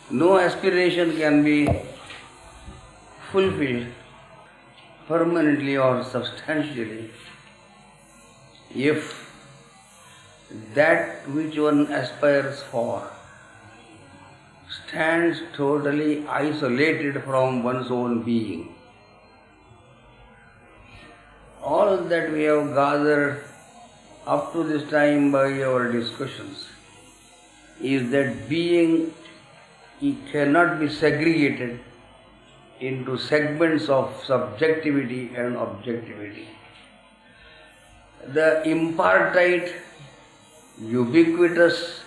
No aspiration can be fulfilled permanently or substantially if that which one aspires for stands totally isolated from one's own being. All that we have gathered up to this time by our discussions is that being, it cannot be segregated into segments of subjectivity and objectivity. The impartite, ubiquitous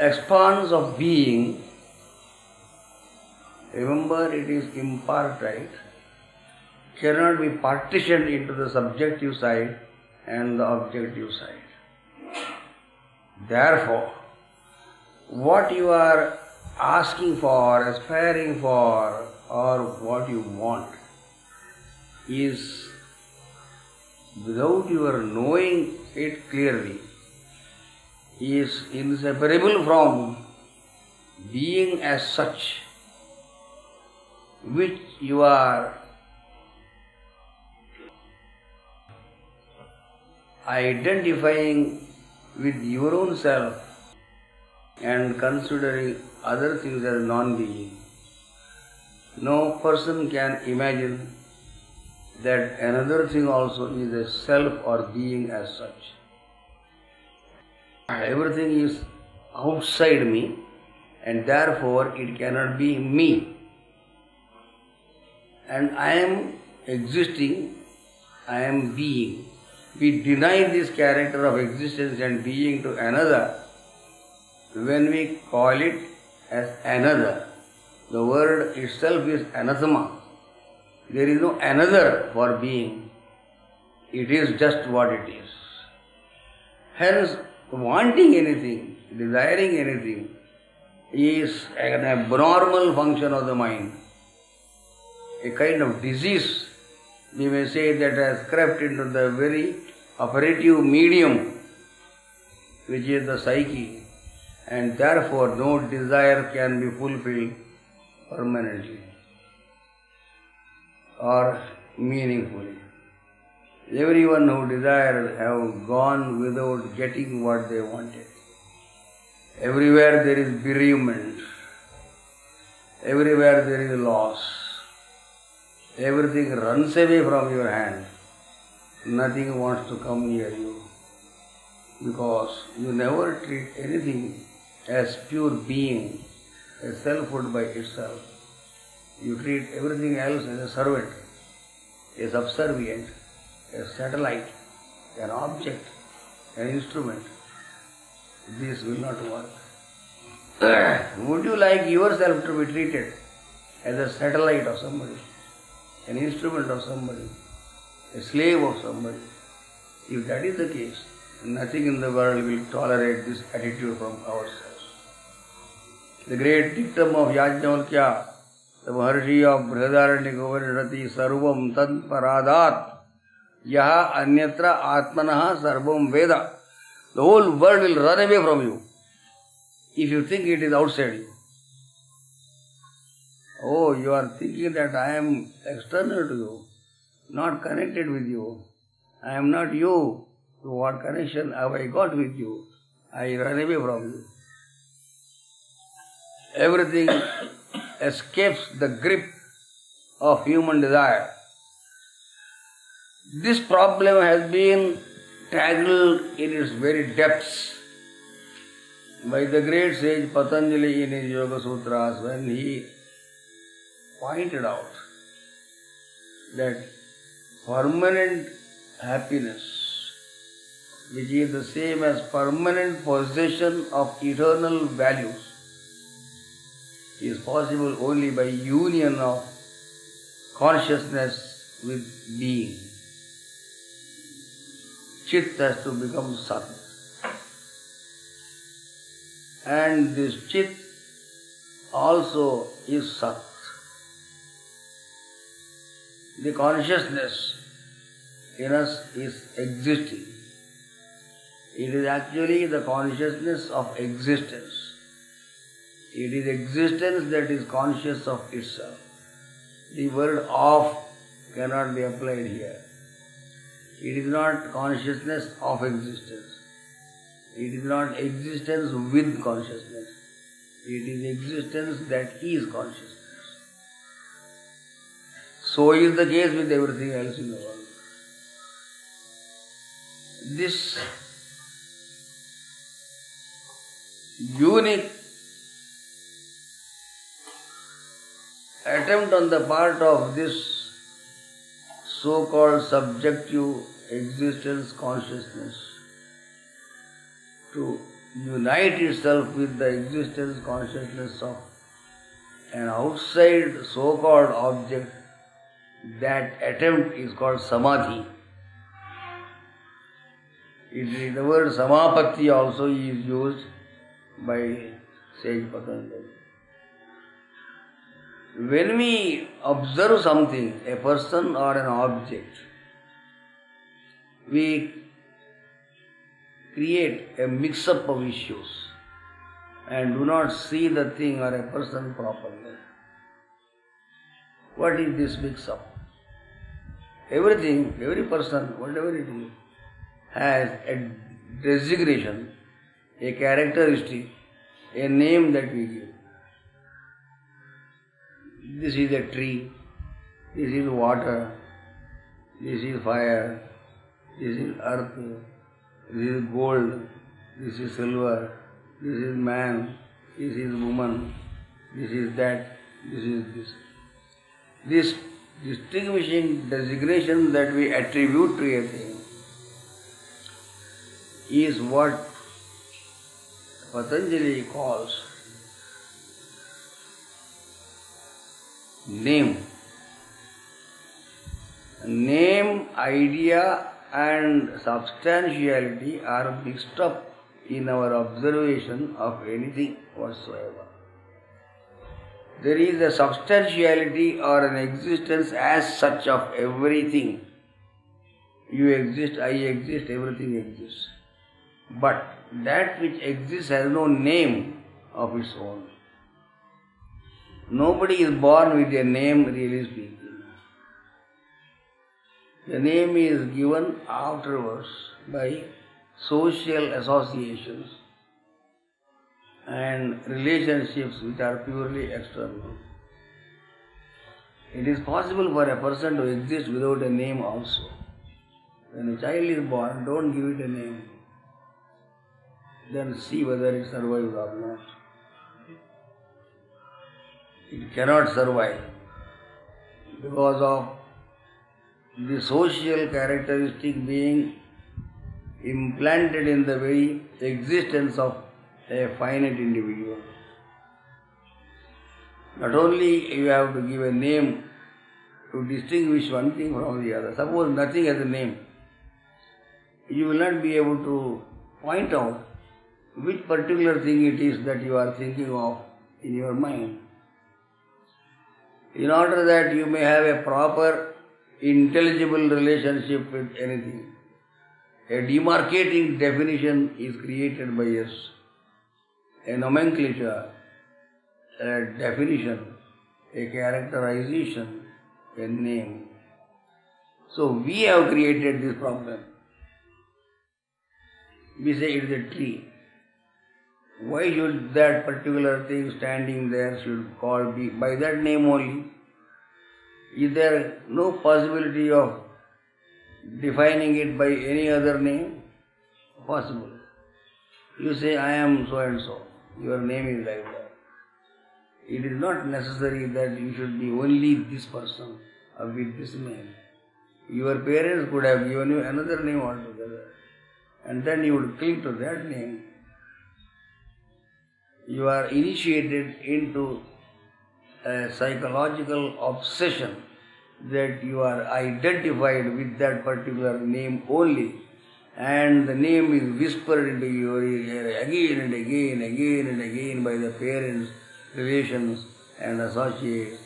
expanse of being, remember it is impartite, cannot be partitioned into the subjective side and the objective side. Therefore, what you are asking for, aspiring for, or what you want is, without your knowing it clearly, is inseparable from being as such, which you are identifying with your own self and considering other things as non-being. No person can imagine that another thing also is a self or being as such. Everything is outside me and therefore it cannot be me. And I am existing, I am being. We deny this character of existence and being to another when we call it as another. The word itself is anathema. There is no another for being. It is just what it is. Hence, wanting anything, desiring anything is an abnormal function of the mind. A kind of disease, we may say, that has crept into the very operative medium, which is the psyche, and therefore no desire can be fulfilled permanently or meaningfully. Everyone who desired have gone without getting what they wanted. Everywhere there is bereavement. Everywhere there is loss. Everything runs away from your hand. Nothing wants to come near you because you never treat anything as pure being, as selfhood by itself. You treat everything else as a servant, a subservient, a satellite, an object, an instrument. This will not work. Would you like yourself to be treated as a satellite of somebody, an instrument of somebody, a slave of somebody? If that is the case, nothing in the world will tolerate this attitude from ourselves. The great dictum of Yajnavalkya, the Maharshi of Brihadaranyaka Upanishad, Sarvam Tad Paradat Yaha Anyatra Atmanaha Sarvam Veda. The whole world will run away from you if you think it is outside you. Oh, you are thinking that I am external to you, not connected with you. I am not you. So what connection have I got with you? I run away from you. Everything escapes the grip of human desire. This problem has been tackled in its very depths by the great sage Patanjali in his Yoga Sutras, when he pointed out that permanent happiness, which is the same as permanent possession of eternal values, is possible only by union of consciousness with being. Chit has to become Sat. And this Chit also is Sat. The consciousness in us is existing. It is actually the consciousness of existence. It is existence that is conscious of itself. The word of cannot be applied here. It is not consciousness of existence. It is not existence with consciousness. It is existence that is consciousness. So is the case with everything else in the world. This unique attempt on the part of this so-called subjective existence consciousness to unite itself with the existence consciousness of an outside so-called object, that attempt is called samadhi. The word samapatti also is used by sage Patanjali. When we observe something, a person or an object, we create a mix-up of issues and do not see the thing or a person properly. What is this mix-up? Everything, every person, whatever it is, has a designation, a characteristic, a name that we give. This is a tree, this is water, this is fire, this is earth, this is gold, this is silver, this is man, this is woman, this is that, this is this. This distinguishing designation that we attribute to a thing is what Patanjali calls name. Name, idea and substantiality are mixed up in our observation of anything whatsoever. There is a substantiality or an existence as such of everything. You exist, I exist, everything exists. But that which exists has no name of its own. Nobody is born with a name, really speaking. The name is given afterwards by social associations and relationships which are purely external. It is possible for a person to exist without a name also. When a child is born, don't give it a name. Then see whether it survives or not. It cannot survive because of the social characteristic being implanted in the very existence of a finite individual. Not only you have to give a name to distinguish one thing from the other. Suppose nothing has a name, you will not be able to point out which particular thing it is that you are thinking of in your mind. In order that you may have a proper, intelligible relationship with anything, a demarcating definition is created by us, a nomenclature, a definition, a characterization, a name. So we have created this problem. We say it is a tree. Why should that particular thing standing there should called be by that name only? Is there no possibility of defining it by any other name? Possible. You say, I am so and so. Your name is like that. It is not necessary that you should be only this person with this name. Your parents could have given you another name altogether, and then you would cling to that name. You are initiated into a psychological obsession that you are identified with that particular name only, and the name is whispered into your ear again and again, again and again by the parents, relations and associates.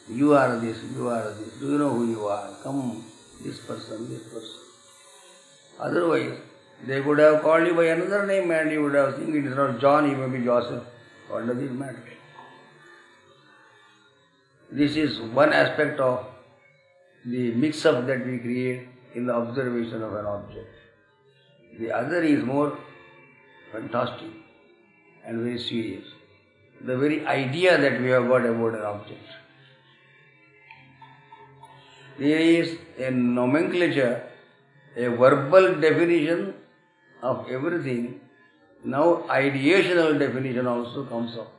You are this, you are this. Do you know who you are? Come, this person, this person. Otherwise, they could have called you by another name and you would have think it is not John, he may be Joseph. What does it matter? This is one aspect of the mix-up that we create in the observation of an object. The other is more fantastic and very serious. The very idea that we have got about an object. There is a nomenclature, a verbal definition of everything. Now ideational definition also comes up.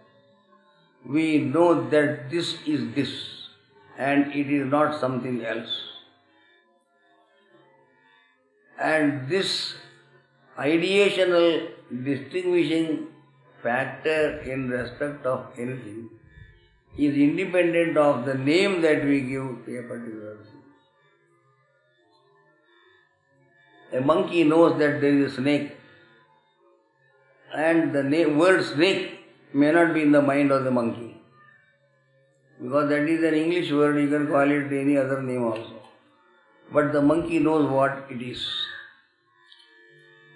We know that this is this and it is not something else. And this ideational distinguishing factor in respect of anything is independent of the name that we give to a particular thing. A monkey knows that there is a snake, and the word snake may not be in the mind of the monkey, because that is an English word, you can call it any other name also. But the monkey knows what it is.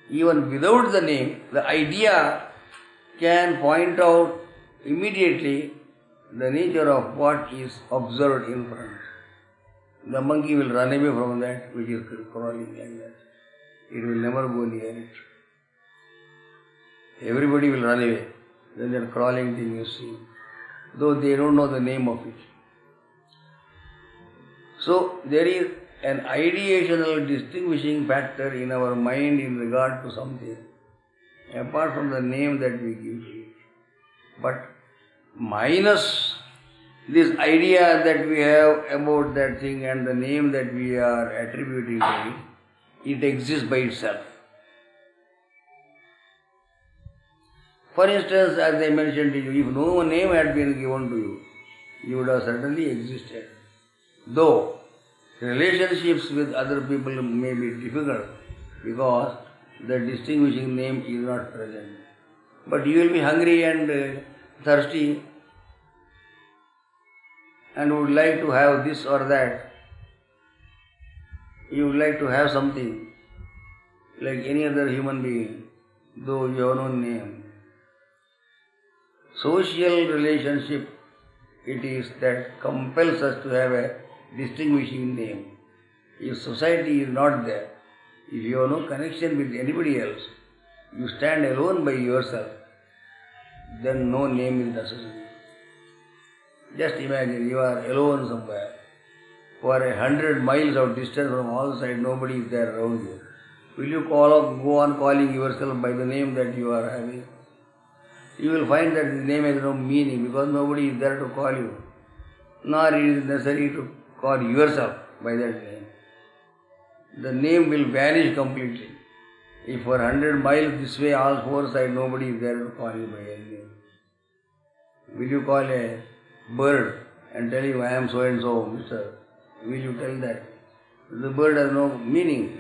Even without the name, the idea can point out immediately the nature of what is observed in front. The monkey will run away from that which is crawling like that. It will never go near it. Everybody will run away when that crawling thing is seen, though they don't know the name of it. So there is an ideational distinguishing factor in our mind in regard to something, apart from the name that we give to it. But minus this idea that we have about that thing and the name that we are attributing to it, it exists by itself. For instance, as I mentioned to you, if no name had been given to you, you would have certainly existed. Though relationships with other people may be difficult because the distinguishing name is not present. But you will be hungry and thirsty and would like to have this or that. You would like to have something like any other human being, though you have no name. Social relationship it is that compels us to have a distinguishing name. If society is not there, if you have no connection with anybody else, you stand alone by yourself, then no name is necessary. Just imagine you are alone somewhere. For 100 miles of distance from all sides, nobody is there around you. Will you go on calling yourself by the name that you are having? You will find that the name has no meaning because nobody is there to call you. Nor it is necessary to call yourself by that name. The name will vanish completely. If for 100 miles this way, all four sides, nobody is there to call you by any name. Will you call a bird and tell you, I am so and so, mister? Will you tell that? The bird has no meaning.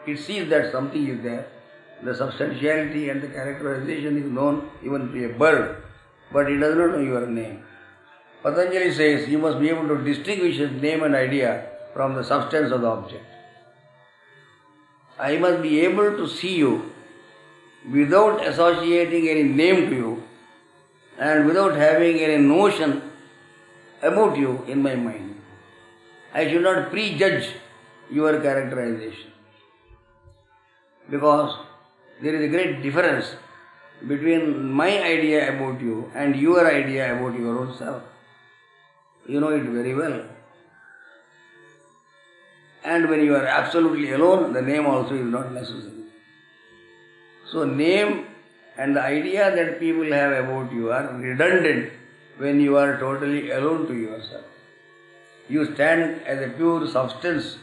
It sees that something is there. The substantiality and the characterization is known even to a bird, but it does not know your name. Patanjali says you must be able to distinguish his name and idea from the substance of the object. I must be able to see you without associating any name to you and without having any notion about you in my mind. I should not prejudge your characterization, because there is a great difference between my idea about you and your idea about your own self. You know it very well. And when you are absolutely alone, the name also is not necessary. So name and the idea that people have about you are redundant when you are totally alone to yourself. You stand as a pure substance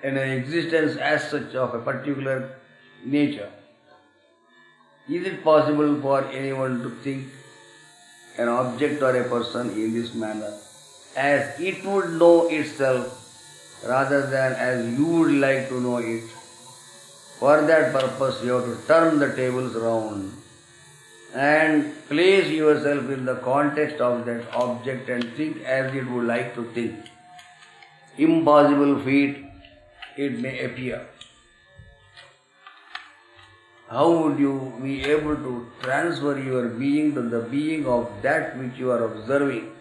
in an existence as such of a particular nature. Is it possible for anyone to think an object or a person in this manner, as it would know itself rather than as you would like to know it? For that purpose you have to turn the tables round and place yourself in the context of that object and think as it would like to think. Impossible feat it may appear. how would you be able to transfer your being to the being of that which you are observing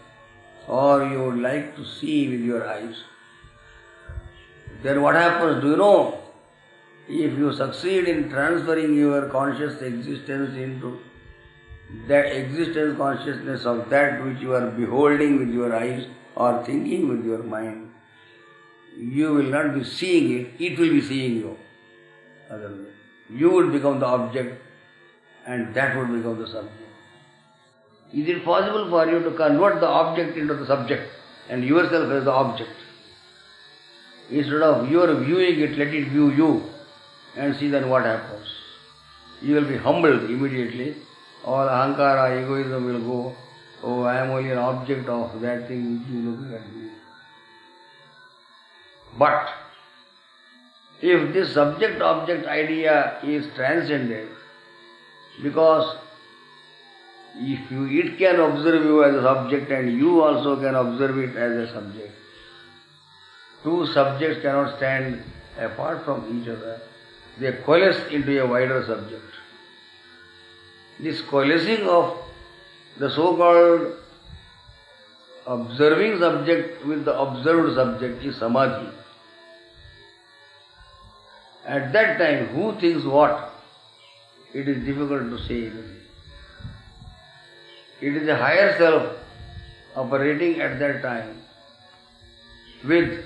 or you would like to see with your eyes? Then what happens? Do you know? If you succeed in transferring your conscious existence into that existence consciousness of that which you are beholding with your eyes or thinking with your mind, you will not be seeing it, it will be seeing you. Otherwise, you would become the object and that would become the subject. Is it possible for you to convert the object into the subject and yourself as the object? Instead of your viewing it, let it view you and see then what happens. You will be humbled immediately. All ahankara, egoism will go. Oh, I am only an object of that thing which you look at me. But if this subject-object idea is transcended, because it can observe you as a subject and you also can observe it as a subject. Two subjects cannot stand apart from each other. They coalesce into a wider subject. This coalescing of the so-called observing subject with the observed subject is samadhi. At that time, who thinks what? It is difficult to say. It is a higher self operating at that time with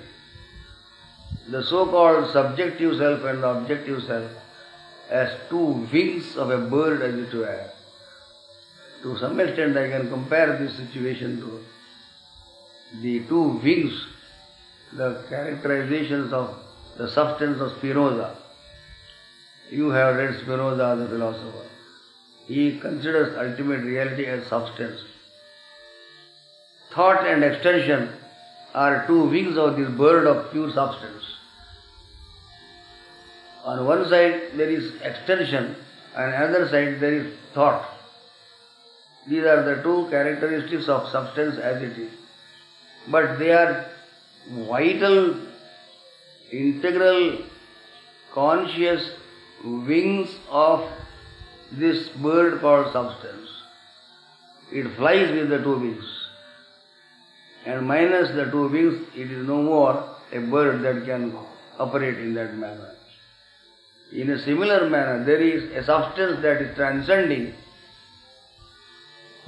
the so-called subjective self and the objective self as two wings of a bird, as it were. To some extent I can compare this situation to the two wings, the characterizations of the substance of Spinoza. You have read Spinoza, the philosopher. He considers ultimate reality as substance. Thought and extension are two wings of this bird of pure substance. On one side there is extension, and on the other side there is thought. These are the two characteristics of substance as it is. But they are vital, integral, conscious wings of this bird called substance. It flies with the two wings. And minus the two wings, it is no more a bird that can operate in that manner. In a similar manner, there is a substance that is transcending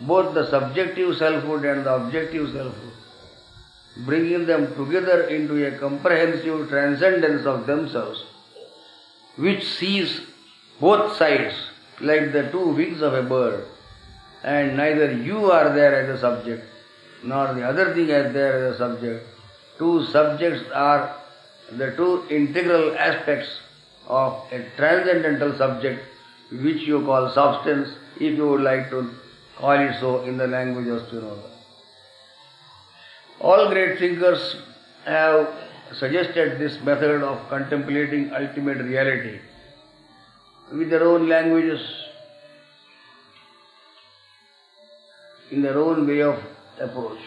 both the subjective selfhood and the objective selfhood, bringing them together into a comprehensive transcendence of themselves, which sees both sides like the two wings of a bird, and neither you are there as a subject, nor the other thing is there as a subject. Two subjects are the two integral aspects of a transcendental subject, which you call substance, if you would like to call it so in the language of Spinoza. All great thinkers have suggested this method of contemplating ultimate reality with their own languages, in their own way of approach.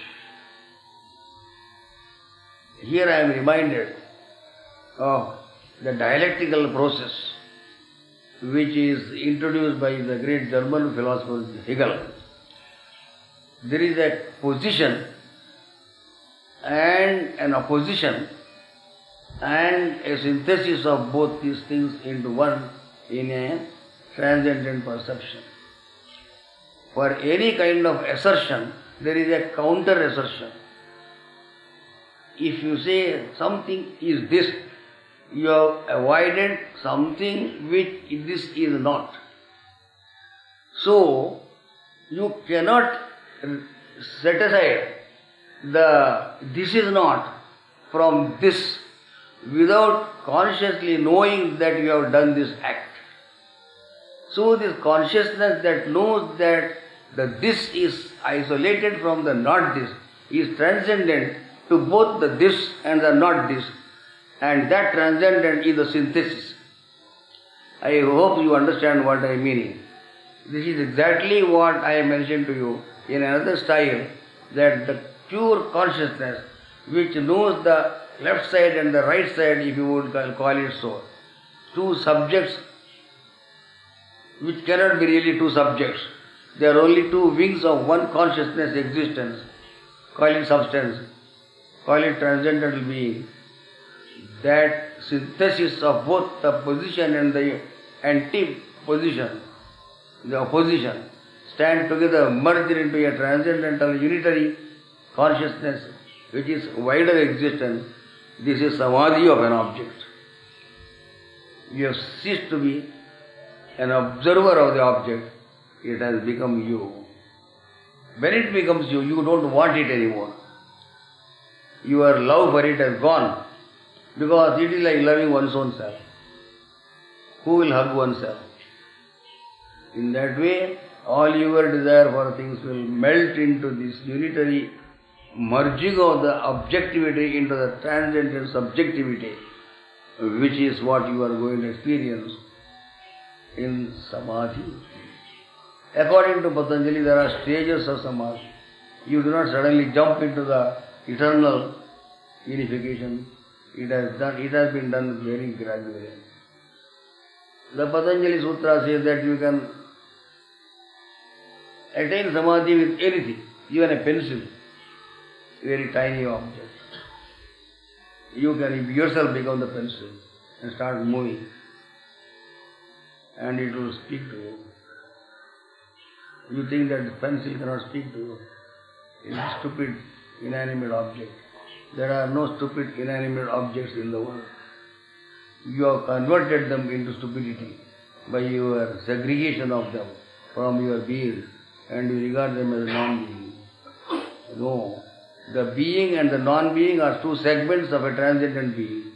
Here I am reminded of the dialectical process which is introduced by the great German philosopher Hegel. There is a position and an opposition and a synthesis of both these things into one in a transcendent perception. For any kind of assertion, there is a counter assertion. If you say something is this, you have avoided something which this is not. So, you cannot set aside the this is not from this without consciously knowing that you have done this act. So, this consciousness that knows that the this is isolated from the not this is transcendent to both the this and the not this, and that transcendent is the synthesis. I hope you understand what I am meaning. This is exactly what I mentioned to you in another style, that the pure consciousness which knows the left side and the right side, if you would call it so, two subjects which cannot be really two subjects. They are only two wings of one consciousness existence. Call it substance, call it transcendental being. That synthesis of both the position and the anti-position, the opposition, stand together, merged into a transcendental unitary consciousness which is wider existence. This is samadhi of an object. You have ceased to be an observer of the object. It has become you. When it becomes you, you don't want it anymore. Your love for it has gone, because it is like loving one's own self. Who will hug oneself? In that way, all your desire for things will melt into this unitary merging of the objectivity into the transcendent subjectivity, which is what you are going to experience in samadhi. According to Patanjali, there are stages of samadhi. You do not suddenly jump into the eternal unification. It has been done very gradually. The Patanjali Sutra says that you can attain samadhi with anything, even a pencil, very tiny object. You can yourself become the pencil and start moving, and it will speak to you. You think that the pencil cannot speak to you. It is a stupid, inanimate object. There are no stupid, inanimate objects in the world. You have converted them into stupidity by your segregation of them from your being, and you regard them as non-being. No. The being and the non-being are two segments of a transcendent being.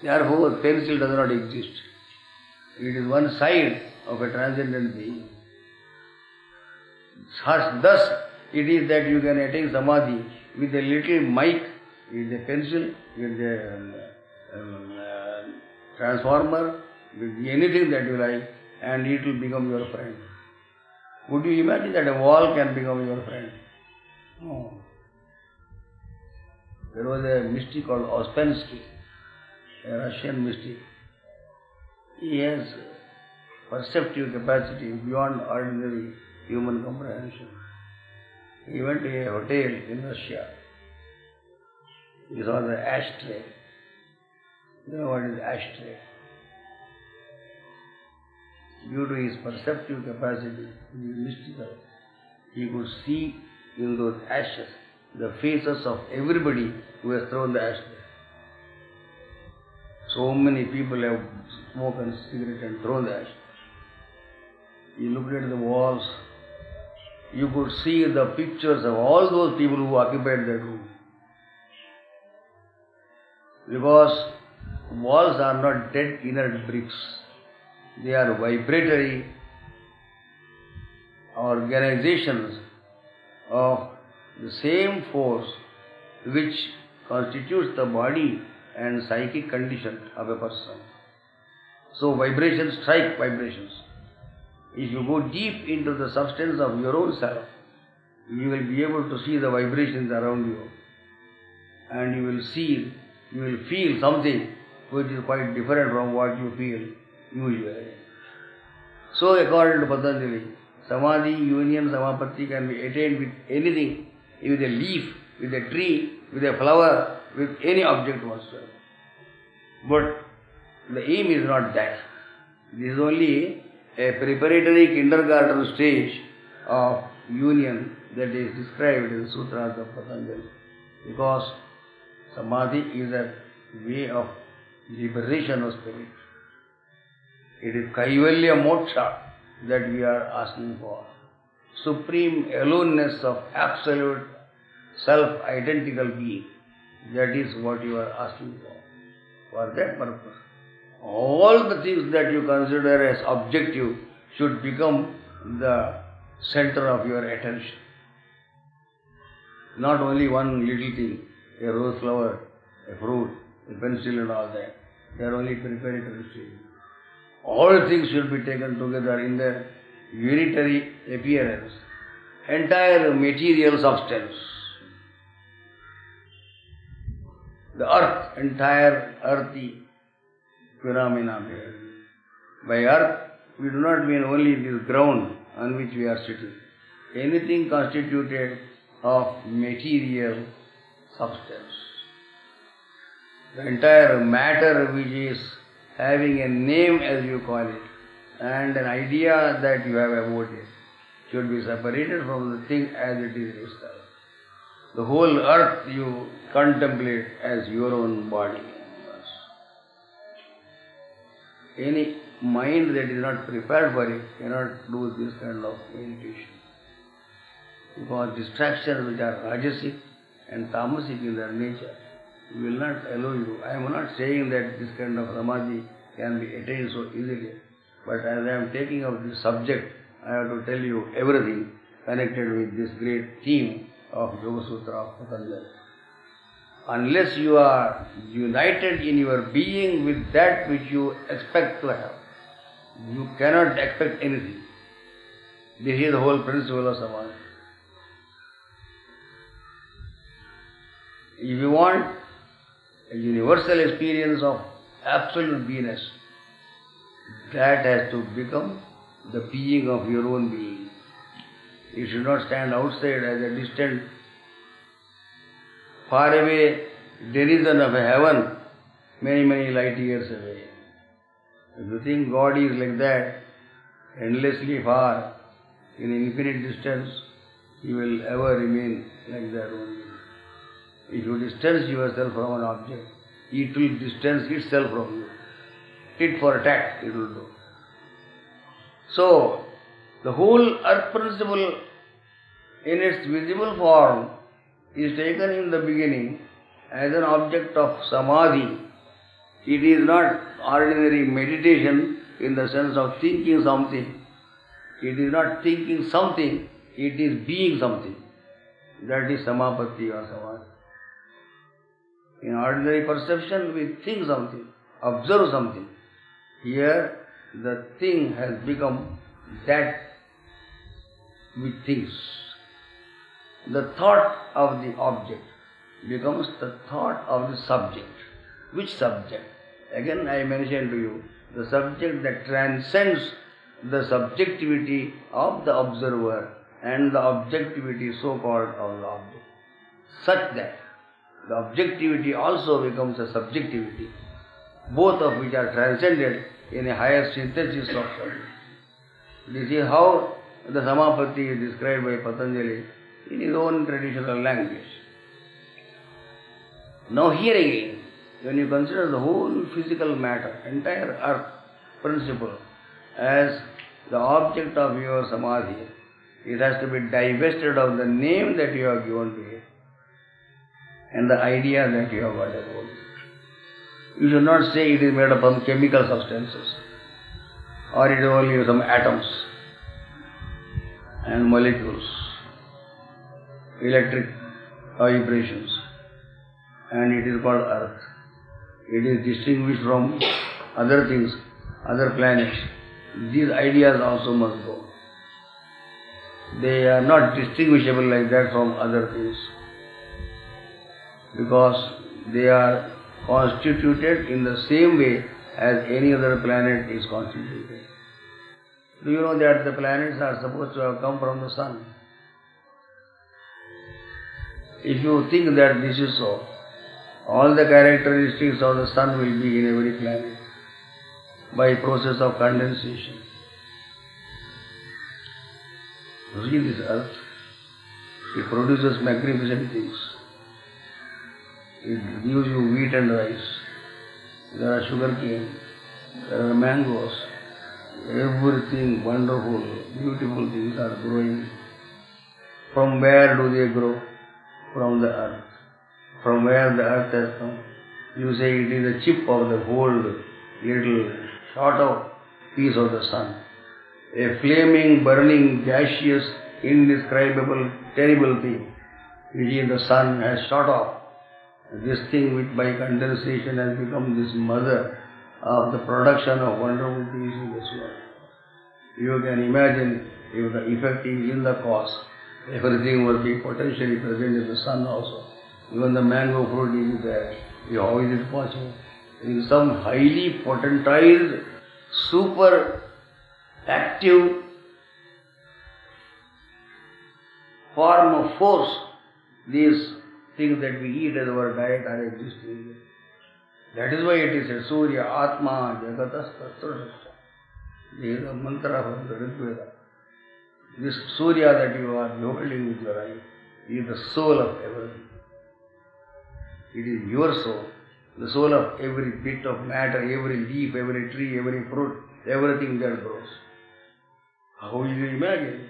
Therefore, pencil does not exist. It is one side of a transcendent being. Thus, it is that you can attain samadhi with a little mic, with a pencil, with a transformer, with anything that you like, and it will become your friend. Would you imagine that a wall can become your friend? No. There was a mystic called Ouspensky, a Russian mystic. He has perceptive capacity beyond ordinary human comprehension. He went to a hotel in Russia. He saw the ashtray. You know what is ashtray? Due to his perceptive capacity, he is mystical. He could see in those ashes the faces of everybody who has thrown the ashtray. So many people have smoked a cigarette and thrown the ashtray. He looked at the walls. You could see the pictures of all those people who occupied that room. Because walls are not dead inert bricks. They are vibratory organizations of the same force which constitutes the body and psychic condition of a person. So vibrations strike vibrations. If you go deep into the substance of your own self, you will be able to see the vibrations around you, and you will feel something which is quite different from what you feel usually. So according to Patanjali, samadhi, union, samapatti can be attained with anything, with a leaf, with a tree, with a flower, with any object whatsoever. But the aim is not that. This is only a preparatory kindergarten stage of union that is described in the Sutras of Patanjali. Because samadhi is a way of liberation of spirit. It is Kaivalya Moksha that we are asking for. Supreme aloneness of absolute self-identical being. That is what you are asking for. For that purpose, all the things that you consider as objective should become the center of your attention. Not only one little thing, a rose flower, a fruit, a pencil and all that. They are only preparatory stages. All things should be taken together in their unitary appearance, entire material substance. The earth, entire earthy phenomena. By earth, we do not mean only this ground on which we are sitting. Anything constituted of material substance. The entire matter which is having a name, as you call it, and an idea that you have about it, should be separated from the thing as it is itself. The whole earth you contemplate as your own body. Any mind that is not prepared for it cannot do this kind of meditation. Because distractions which are rajasic and tamasic in their nature will not allow you. I am not saying that this kind of samadhi can be attained so easily, but as I am taking up this subject, I have to tell you everything connected with this great theme of Yoga Sutra of Patanjali. Unless you are united in your being with that which you expect to have, you cannot expect anything. This is the whole principle of samadhi. If you want a universal experience of absolute beingness, that has to become the being of your own being. You should not stand outside as a distant, far away denizen of a heaven, many, many light years away. If you think God is like that, endlessly far, in infinite distance, you will ever remain like that only. If you distance yourself from an object, it will distance itself from you. Tit for tat, it will do. So, the whole earth principle in its visible form is taken in the beginning as an object of samadhi. It is not ordinary meditation in the sense of thinking something. It is not thinking something, it is being something. That is samapatti or samadhi. In ordinary perception, we think something, observe something. Here, the thing has become that which thinks. The thought of the object becomes the thought of the subject. Which subject? Again, I mentioned to you, the subject that transcends the subjectivity of the observer and the objectivity so-called of the object, such that the objectivity also becomes a subjectivity, both of which are transcended in a higher synthesis of subject. This is how the Samapatti is described by Patanjali in his own traditional language. Now here again, when you consider the whole physical matter, entire earth principle as the object of your samadhi, it has to be divested of the name that you have given to it and the idea that you have got about it. You should not say it is made up of chemical substances or it is only some atoms and molecules, electric vibrations, and it is called earth. It is distinguished from other things, other planets. These ideas also must go. They are not distinguishable like that from other things, because they are constituted in the same way as any other planet is constituted. Do you know that the planets are supposed to have come from the sun? If you think that this is so, all the characteristics of the sun will be in every planet by process of condensation. See this earth, it produces magnificent things. It gives you wheat and rice. There are sugar cane, there are mangoes, everything wonderful, beautiful things are growing. From where do they grow? From the earth. From where the earth has come. You say it is a chip of the whole little short of piece of the sun. A flaming, burning, gaseous, indescribable, terrible thing, which is the sun has shot off. This thing which by condensation has become this mother of the production of wonderful things in this world. You can imagine if the effect is in the cause, everything will be potentially present in the sun also. Even the mango fruit is there. How is it possible? In some highly potentized, super active form of force, these things that we eat as our diet are existing. That is why it is said, Surya Atma Jagatas Tastrasya. This is the mantra from the Rig Veda. This Surya that you are beholding with your eye is the soul of everything. It is your soul, the soul of every bit of matter, every leaf, every tree, every fruit, everything that grows. How will you imagine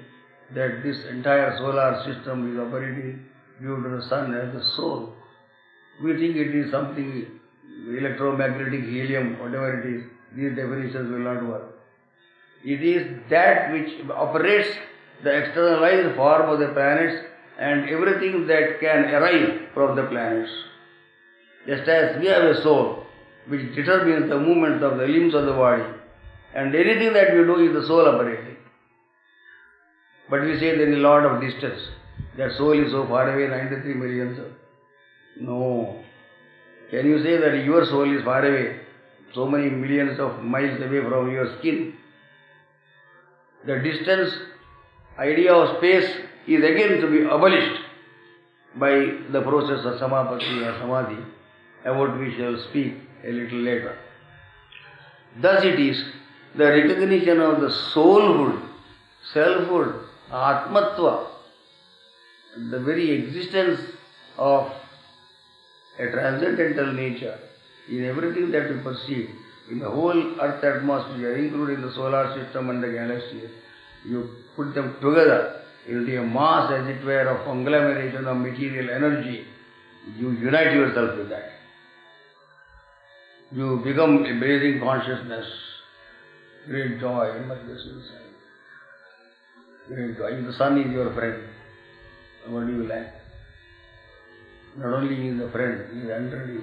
that this entire solar system is operating due to the sun as the soul? We think it is something electromagnetic, helium, whatever it is. These definitions will not work. It is that which operates the externalized form of the planets and everything that can arise from the planets. Just as we have a soul which determines the movement of the limbs of the body, and anything that we do is the soul operating. But we say there is a lot of distance. That soul is so far away, 93 million. No. Can you say that your soul is far away, so many millions of miles away from your skin? The distance idea of space is again to be abolished by the process of samapatti or samadhi, about which we shall speak a little later. Thus it is the recognition of the soulhood, selfhood, atmatva, the very existence of a transcendental nature in everything that we perceive, in the whole earth atmosphere, including the solar system and the galaxies. You put them together into a mass, as it were, of conglomeration of material energy. You unite yourself with that. You become a breathing consciousness. Great joy emerges inside. Great joy. If the sun is your friend, what do you lack? Not only he is a friend, he is under you.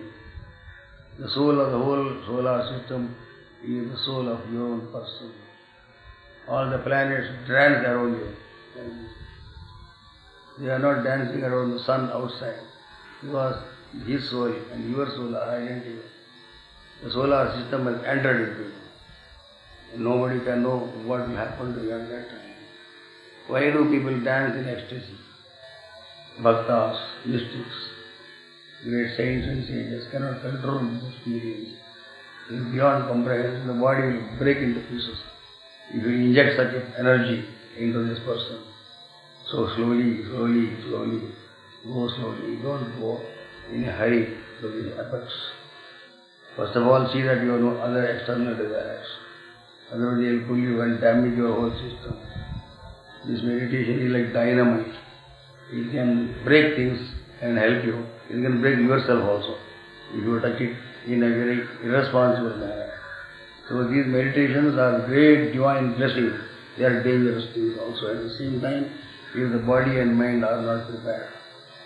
The soul of the whole solar system is the soul of your own person. All the planets dance around you. They are not dancing around the sun outside, because his soul and your soul are identical. The solar system has entered into you. And nobody can know what will happen to you at that time. Why do people dance in ecstasy? Bhaktas, mystics, great saints and sages cannot control this experience. It is beyond comprehension. The body will break into pieces if you inject such energy into this person. So slowly, go slowly. Don't go in a hurry to the apex. First of all, see that you have no other external desires. Otherwise, they will pull you and damage your whole system. This meditation is like dynamite. It can break things and help you. It can break yourself also if you touch it in a very irresponsible manner. So these meditations are great divine blessings. They are dangerous things also at the same time if the body and mind are not prepared.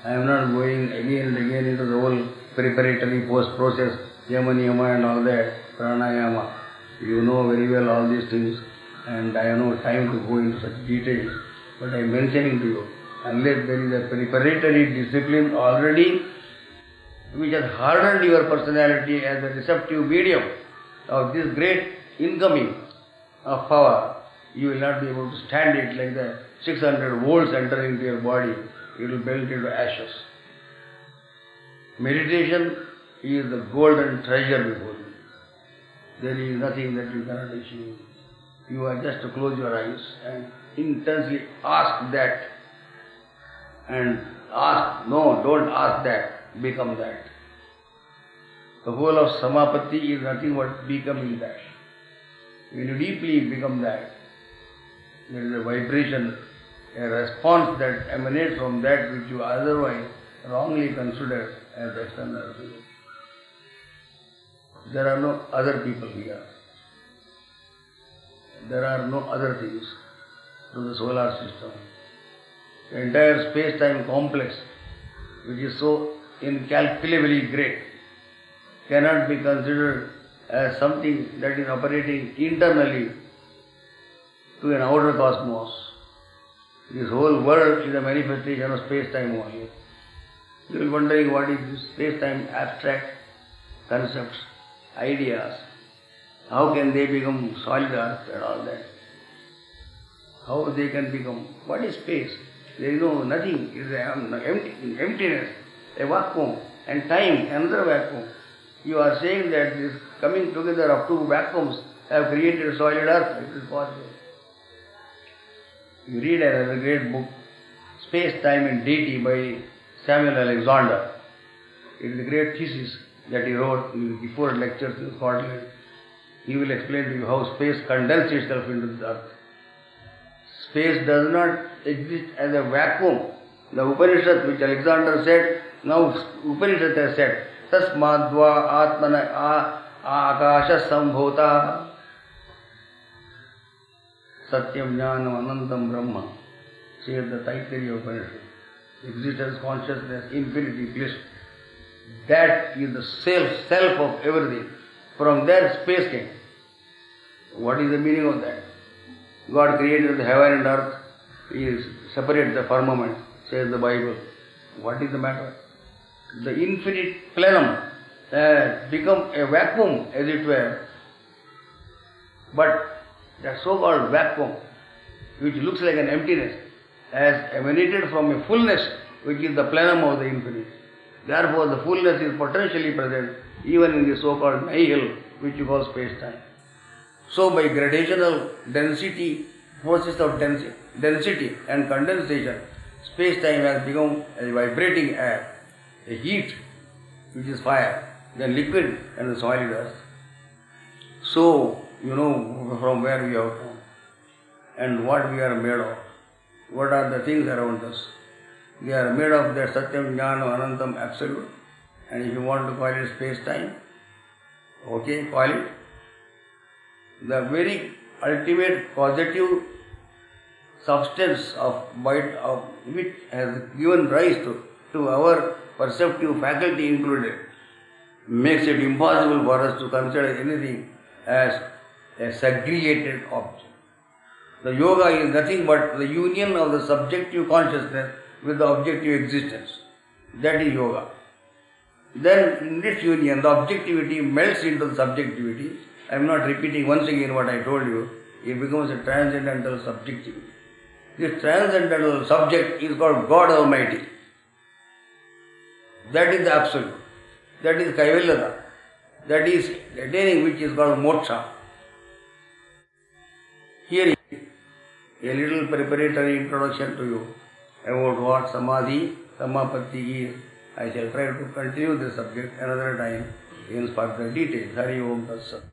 I am not going again and again into the whole preparatory post-process, yama, niyama and all that, pranayama. You know very well all these things and I have no time to go into such details. But I am mentioning to you, unless there is a preparatory discipline already which has hardened your personality as a receptive medium of this great incoming of power, you will not be able to stand it like the 600 volts entering into your body. It will melt into ashes. Meditation is the golden treasure before you. There is nothing that you cannot achieve. You are just to close your eyes and intensely ask that. And ask, no, don't ask that, become that. The whole of samapatti is nothing but becoming that. When you deeply become that, there is a vibration, a response that emanates from that which you otherwise wrongly consider as external. There are no other people here. There are no other things to the solar system. The entire space-time complex, which is so incalculably great, cannot be considered as something that is operating internally to an outer cosmos. This whole world is a manifestation of space-time only. You will be wondering what is this space-time abstract concepts, ideas. How can they become solid earth and all that? How they can become? What is space? There is no nothing. It is emptiness, a vacuum, and time, another vacuum. You are saying that this coming together of two vacuums have created solid earth. It is possible. You read another great book, Space, Time and Deity by Samuel Alexander. It is a great thesis that he wrote before lectures in Scotland. He will explain to you how space condenses itself into the earth. Space does not exist as a vacuum. The Upanishad, which Alexander said, now Upanishad has said, Tasmadva Atmana Akasha Sambhota Satyam Jnanam Anantam Brahma, says the Taittiriya Upanishad. Existence, consciousness, infinity, bliss. That is the self of everything. From there space came. What is the meaning of that? God created the heaven and earth. He separated the firmament, says the Bible. What is the matter? The infinite plenum has become a vacuum, as it were. But that so-called vacuum, which looks like an emptiness, has emanated from a fullness, which is the plenum of the infinite. Therefore, the fullness is potentially present even in the so-called nihil, which you call space-time. So, by gradational density, process of density and condensation, space-time has become a vibrating air, a heat, which is fire, then liquid and the solid earth. So, you know from where we have come and what we are made of. What are the things around us? We are made of that Satyam Jnana Anantam Absolute. And if you want to call it space-time, okay, call it. The very ultimate causative substance of which has given rise to our perceptive faculty included, makes it impossible for us to consider anything as a segregated object. The yoga is nothing but the union of the subjective consciousness with the objective existence. That is yoga. Then in this union, the objectivity melts into the subjectivity. I am not repeating once again what I told you. It becomes a transcendental subjectivity. This transcendental subject is called God Almighty. That is the absolute. That is Kaivalyata. That is attaining which is called moksha. Here is a little preparatory introduction to you about what Samadhi, Samapatti is. I shall try to continue this subject another time in further detail. Hari Om Tat Sat.